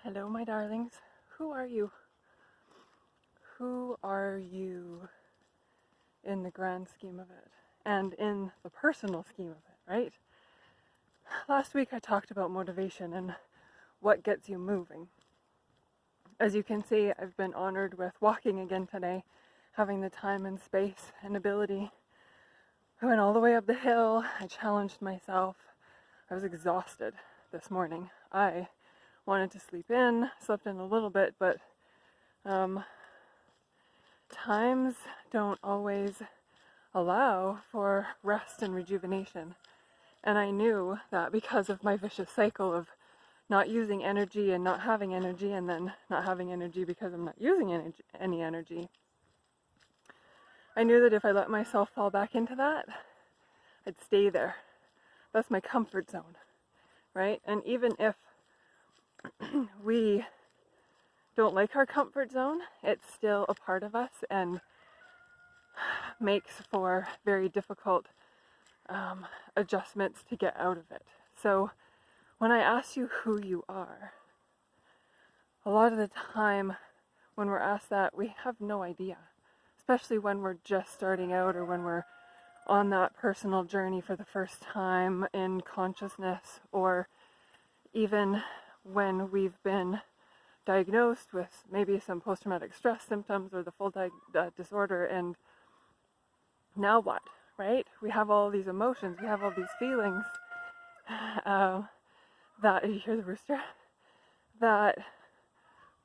Hello, my darlings. Who are you? Who are you in the grand scheme of it? And in the personal scheme of it, right? Last week I talked about motivation and what gets you moving. As you can see, I've been honored with walking again today, having the time and space and ability. I went all the way up the hill. I challenged myself. I was exhausted this morning. I wanted to sleep in, slept in a little bit, but times don't always allow for rest and rejuvenation. And I knew that because of my vicious cycle of not using energy and not having energy, and then not having energy because I'm not using any energy. I knew that if I let myself fall back into that, I'd stay there. That's my comfort zone, right? And even if we don't like our comfort zone, it's still a part of us and makes for very difficult adjustments to get out of it. So when I ask you who you are, a lot of the time when we're asked that, we have no idea, especially when we're just starting out or when we're on that personal journey for the first time in consciousness, or even when we've been diagnosed with maybe some post-traumatic stress symptoms or the full disorder, and now what, right? We have all these emotions, we have all these feelings that, you hear the rooster, that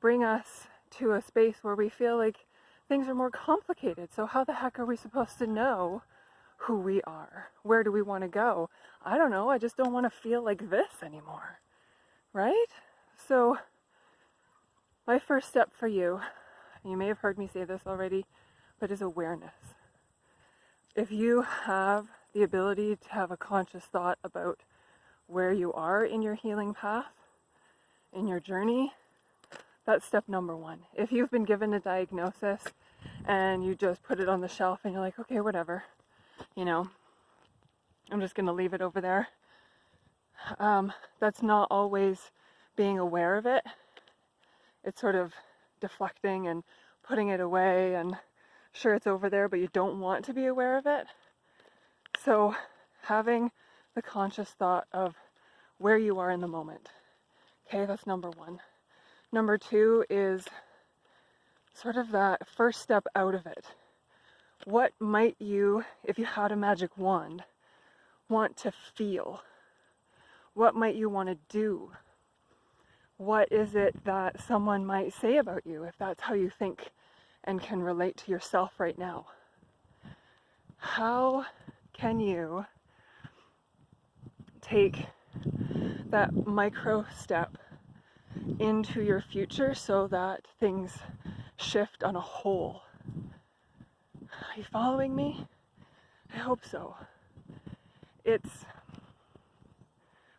bring us to a space where we feel like things are more complicated. So how the heck are we supposed to know who we are? Where do we want to go? I don't know, I just don't want to feel like this anymore, right? So my first step for you, you may have heard me say this already, but is awareness. If you have the ability to have a conscious thought about where you are in your healing path, in your journey, that's step number one. If you've been given a diagnosis and you just put it on the shelf and you're like, okay, whatever, I'm just going to leave it over there. That's not always being aware of it. It's sort of deflecting and putting it away, and sure, it's over there, but you don't want to be aware of it. So having the conscious thought of where you are in the moment. Okay, that's number one. Number two is sort of that first step out of it. What might you, if you had a magic wand, want to feel? What might you want to do? What is it that someone might say about you, if that's how you think and can relate to yourself right now? How can you take that micro step into your future so that things shift on a whole? Are you following me? I hope so. It's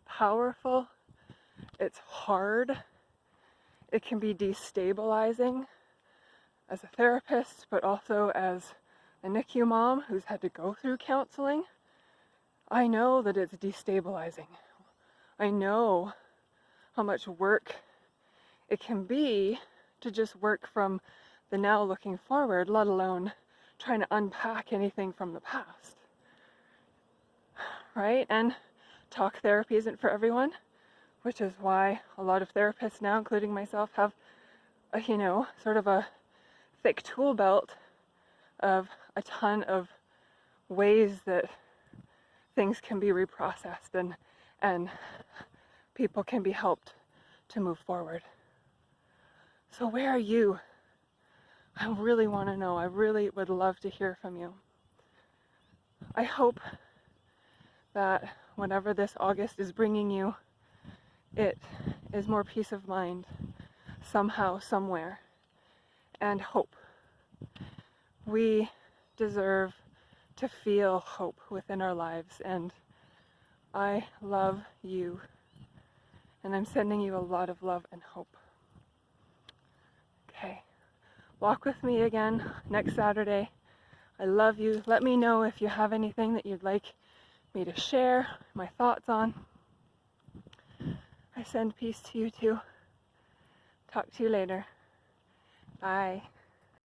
powerful. It's hard. It can be destabilizing as a therapist, but also as a NICU mom who's had to go through counseling. I know that it's destabilizing. I know how much work it can be to just work from the now looking forward, let alone trying to unpack anything from the past. Right? And talk therapy isn't for everyone, which is why a lot of therapists now, including myself, have a, sort of a thick tool belt of a ton of ways that things can be reprocessed and people can be helped to move forward. So where are you? I really want to know. I really would love to hear from you. I hope that whenever this August is bringing you, it is more peace of mind somehow, somewhere, and hope. We deserve to feel hope within our lives, and I love you, and I'm sending you a lot of love and hope. Okay, walk with me again next Saturday. I love you. Let me know if you have anything that you'd like me to share my thoughts on. I send peace to you too. Talk to you later. Bye.